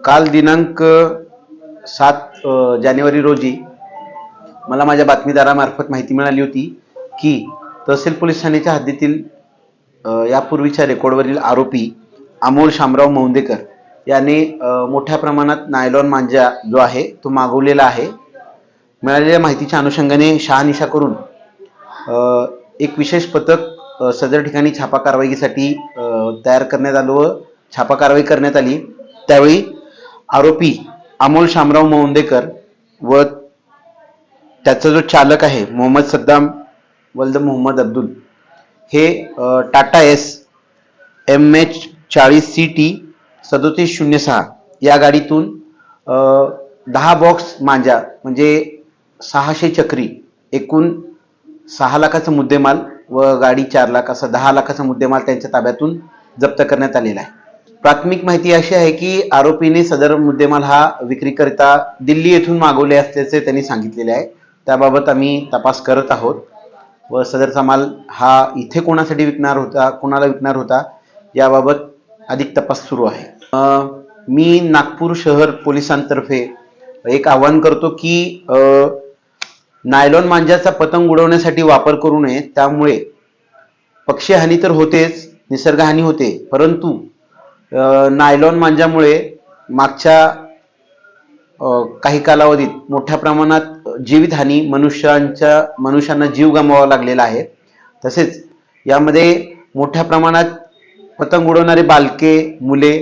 काल दिनांक 7 जानेवारी रोजी मला माझ्या बातमीदारामार्फत माहिती मिळाली होती की तहसील पोलीस ठाण्याच्या हद्दीतील यापूर्वीच्या रेकॉर्डवरील आरोपी अमोल शामराव मौंदेकर याने मोठ्या प्रमाणात नायलॉन मांजा जो आहे तो मागवलेला आहे। मिळालेल्या माहितीच्या अनुषंगाने शहानिशा करून एक विशेष पथक सदर ठिकाणी छापा कारवाईसाठी तयार करण्यात आलं व छापा कारवाई करण्यात आली। त्यावेळी आरोपी अमोल शामराव मौंदेकर व त्याचा जो चालक आहे मोहम्मद सद्दाम वल्द मोहम्मद अब्दुल हे टाटा एस MH40CT 3706 या गाडीतून 10 बॉक्स मांजा म्हणजे 600 चक्री एकूण 6 लाखाचा मुद्देमाल व गाडी 4 लाख असा 10 लाखाचा मुद्देमाल त्यांच्या ताब्यातून जप्त करण्यात आलेला आहे। प्राथमिक माहिती अशी आहे की आरोपीने सदर मुद्देमाल हा विक्रीकरिता दिल्ली येथून मागवले असल्याचे त्यांनी सांगितलेले आहे। त्याबाबत आम्ही तपास करत आहोत व सदरचा माल हा इथे कोणासाठी विकणार होता, कोणाला विकणार होता याबाबत अधिक तपास सुरू आहे। मी नागपूर शहर पोलिसांतर्फे एक आवाहन करतो की नायलॉन मांजाचा पतंग उडवण्यासाठी वापर करू नये। त्यामुळे पक्षी हानी तर होतेच, निसर्गहानी होते, परंतु नायलॉन मांजामुळे मागच्या काही कालावधीत मोठ्या प्रमाणात जीवितहानी मनुष्यांना जीव गमवावा लागलेला आहे। तसेच यामध्ये मोठ्या प्रमाणात पतंग उडवणारे बालके मुले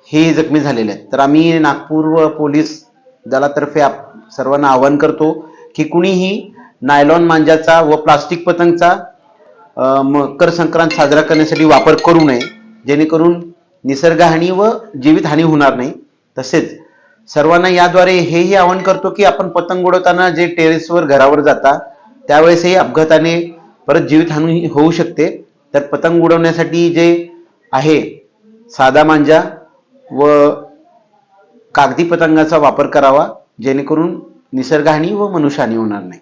हे जखमी झालेले आहेत। तर आम्ही नागपूर व पोलीस दलातर्फे सर्वांना आवाहन करतो की कुणीही नायलॉन मांजाचा व प्लास्टिक पतंगचा मकर संक्रांत साजरा करण्यासाठी वापर करू नये, जेणेकरून निसर्गहानी व जीवितहानी होणार नाही। तसेच सर्वांना याद्वारे हेही आवाहन करतो की आपण पतंग उडवताना जे टेरेसवर घरावर जाता त्यावेळेसही अपघाताने परत जीवितहानी होऊ शकते। तर पतंग उडवण्यासाठी जे आहे साधा मांजा व कागदी पतंगाचा वापर करावा, जेणेकरून निसर्गहानी व मनुष्यहानी होणार नाही।